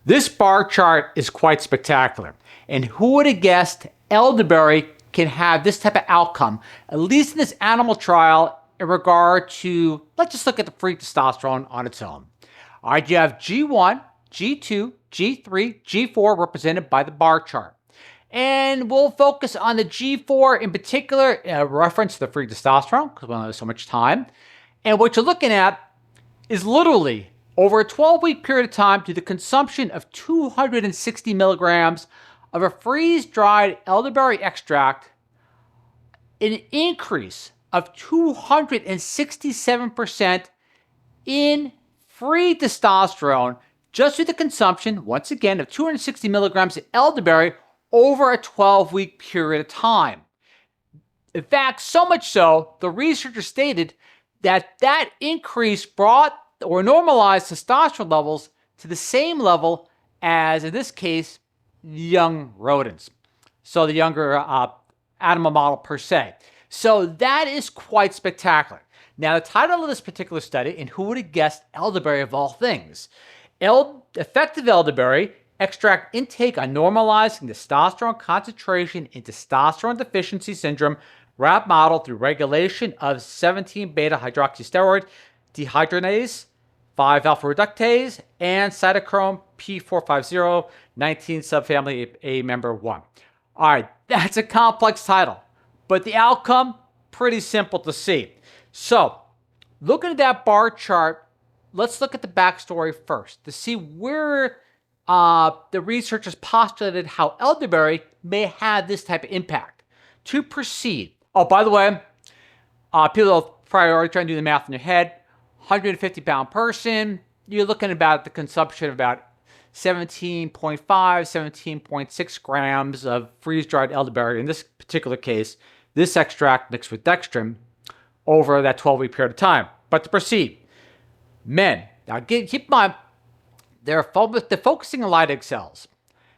This bar chart is quite spectacular. And who would have guessed elderberry can have this type of outcome, at least in this animal trial, in regard to, let's just look at the free testosterone on its own. All right, you have G1, G2, G3, G4 represented by the bar chart. And we'll focus on the G4 in particular, reference to the free testosterone, because we don't have so much time. And what you're looking at is literally over a 12-week period of time to the consumption of 260 milligrams of a freeze-dried elderberry extract, an increase of 267% in free testosterone just through the consumption, once again, of 260 milligrams of elderberry over a 12-week period of time. In fact, so much so, the researchers stated that that increase brought or normalized testosterone levels to the same level as, in this case, young rodents. So the younger animal model per se. So that is quite spectacular. Now, the title of this particular study, and who would have guessed elderberry of all things? Effective elderberry extract intake on normalizing testosterone concentration in testosterone deficiency syndrome, rat model through regulation of 17-beta hydroxysteroid dehydrogenase, 5-alpha reductase, and cytochrome P450, 19 subfamily A member 1. All right, that's a complex title, but the outcome, pretty simple to see. So, looking at that bar chart, let's look at the backstory first to see where the researchers postulated how elderberry may have this type of impact. To proceed, oh, by the way, people are probably already trying to do the math in your head. 150-pound person, you're looking about the consumption of about 17.5, 17.6 grams of freeze-dried elderberry. In this particular case, this extract mixed with dextrin over that 12-week period of time. But to proceed, men. Now, keep in mind, they're focusing on Leydig cells.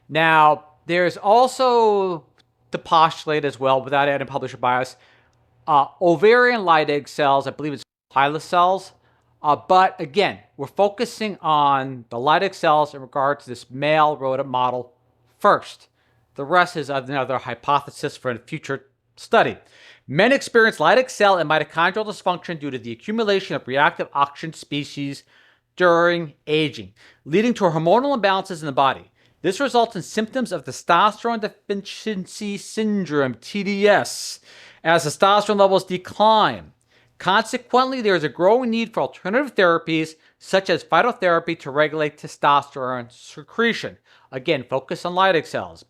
Now, there's also the postulate as well, without adding publisher bias, ovarian Leydig cells, I believe it's pilot cells. But again, we're focusing on the Leydig cells in regard to this male rodent model first. The rest is another hypothesis for a future study. Men experience Leydig cell and mitochondrial dysfunction due to the accumulation of reactive oxygen species during aging, leading to hormonal imbalances in the body. This results in symptoms of testosterone deficiency syndrome, TDS, as testosterone levels decline. Consequently, there is a growing need for alternative therapies, such as phytotherapy, to regulate testosterone secretion. Again, focus on Leydig cells.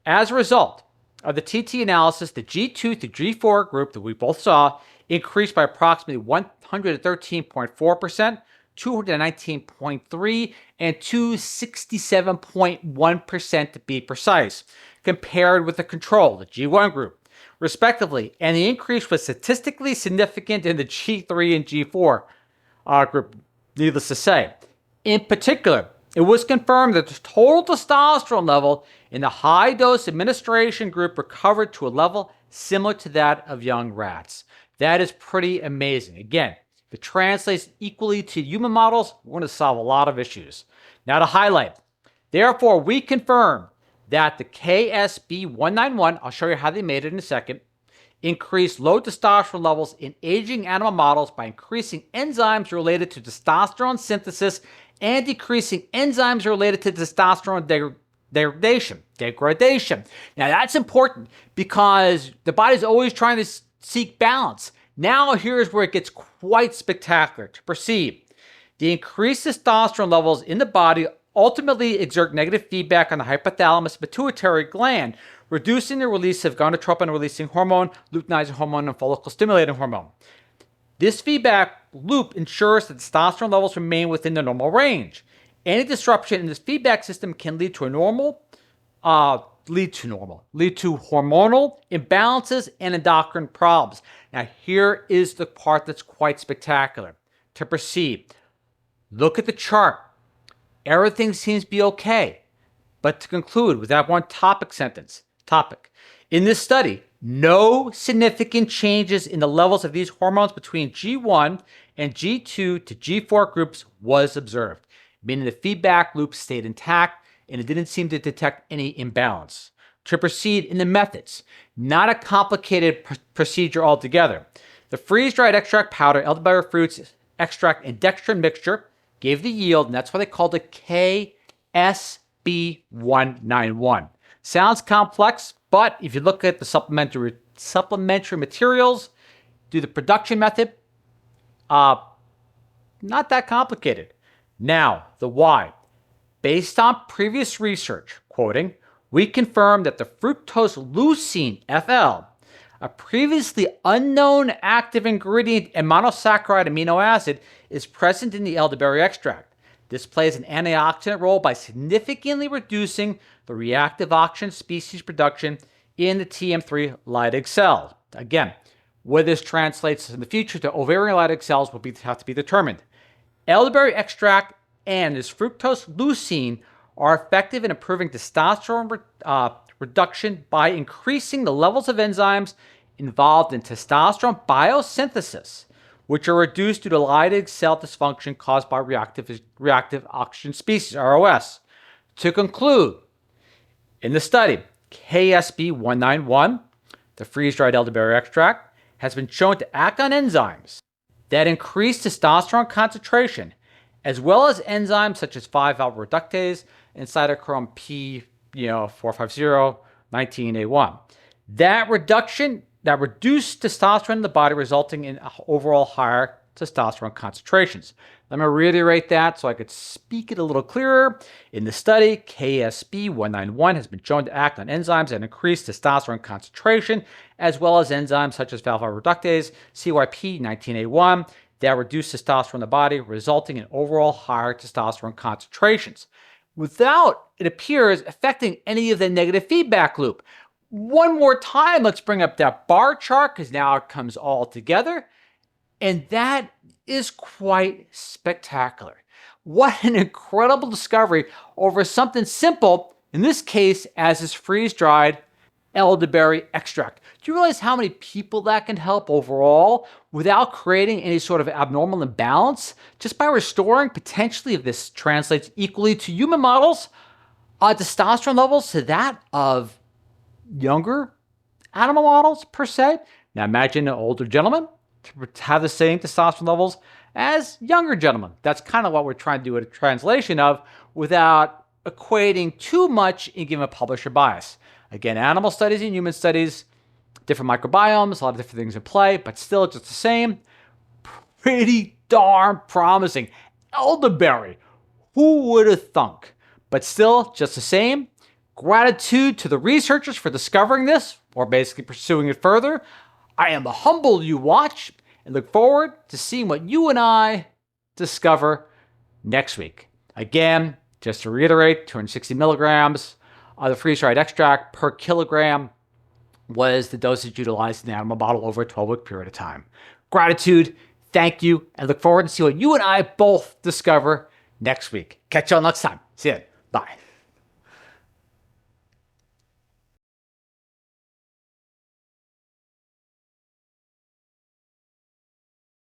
As a result of the TT analysis, the G2 to G4 group that we both saw increased by approximately 113.4%, 219.3%, and 267.1% to be precise, compared with the control, the G1 group, respectively, and the increase was statistically significant in the G3 and G4 group, needless to say. In particular, it was confirmed that the total testosterone level in the high-dose administration group recovered to a level similar to that of young rats. That is pretty amazing. Again, if it translates equally to human models, we're going to solve a lot of issues. Now to highlight, therefore, we confirm that the KSB191, I'll show you how they made it in a second, increased low testosterone levels in aging animal models by increasing enzymes related to testosterone synthesis and decreasing enzymes related to testosterone degradation. Now that's important because the body's always trying to seek balance. Now here's where it gets quite spectacular. To proceed, the increased testosterone levels in the body ultimately exert negative feedback on the hypothalamus pituitary gland, reducing the release of gonadotropin-releasing hormone, luteinizing hormone, and follicle-stimulating hormone. This feedback loop ensures that testosterone levels remain within the normal range. Any disruption in this feedback system can lead to hormonal imbalances and endocrine problems. Now, here is the part that's quite spectacular. To proceed, look at the chart. Everything seems to be okay. But to conclude with that one topic. In this study, no significant changes in the levels of these hormones between G1 and G2 to G4 groups was observed. meaning the feedback loop stayed intact and it didn't seem to detect any imbalance. To proceed in the methods, not a complicated procedure altogether. The freeze-dried extract powder, elderberry fruits extract, and dextrin mixture gave the yield, and that's why they called it KSB191. Sounds complex, but if you look at the supplementary materials, do the production method, not that complicated. Now, the why. Based on previous research, quoting, we confirmed that the fructose-leucine, FL, a previously unknown active ingredient and monosaccharide amino acid, is present in the elderberry extract. This plays an antioxidant role by significantly reducing the reactive oxygen species production in the TM3 Leydig cell. Again, whether this translates in the future to ovarian Leydig cells will have to be determined. Elderberry extract and this fructose-leucine are effective in improving testosterone reduction by increasing the levels of enzymes involved in testosterone biosynthesis, which are reduced due to Leydig cell dysfunction caused by reactive oxygen species, ROS. To conclude, in the study, KSB191, the freeze-dried elderberry extract, has been shown to act on enzymes that increase testosterone concentration, as well as enzymes such as 5-alpha reductase and cytochrome P450 19A1. That reduced testosterone in the body, resulting in overall higher testosterone concentrations. Let me reiterate that so I could speak it a little clearer. In the study, KSB191 has been shown to act on enzymes that increase testosterone concentration, as well as enzymes such as 5-alpha reductase, CYP19A1, that reduce testosterone in the body, resulting in overall higher testosterone concentrations, without, it appears, affecting any of the negative feedback loop. One more time, let's bring up that bar chart because now it comes all together. And that is quite spectacular. What an incredible discovery over something simple, in this case, as this freeze-dried elderberry extract. Do you realize how many people that can help overall without creating any sort of abnormal imbalance? Just by restoring, potentially, if this translates equally to human models, testosterone levels to that of younger animal models, per se. Now imagine an older gentleman to have the same testosterone levels as younger gentlemen. That's kind of what we're trying to do a translation of without equating too much and giving a publisher bias. Again, animal studies and human studies, different microbiomes, a lot of different things in play, but still just the same. Pretty darn promising. Elderberry, who would have thunk? But still, just the same. Gratitude to the researchers for discovering this, or basically pursuing it further. I am humbled you watch and look forward to seeing what you and I discover next week. Again, just to reiterate, 260 milligrams of the freeze-dried extract per kilogram was the dosage utilized in the animal model over a 12-week period of time. Gratitude, thank you, and look forward to see what you and I both discover next week. Catch you all next time. See you. Bye.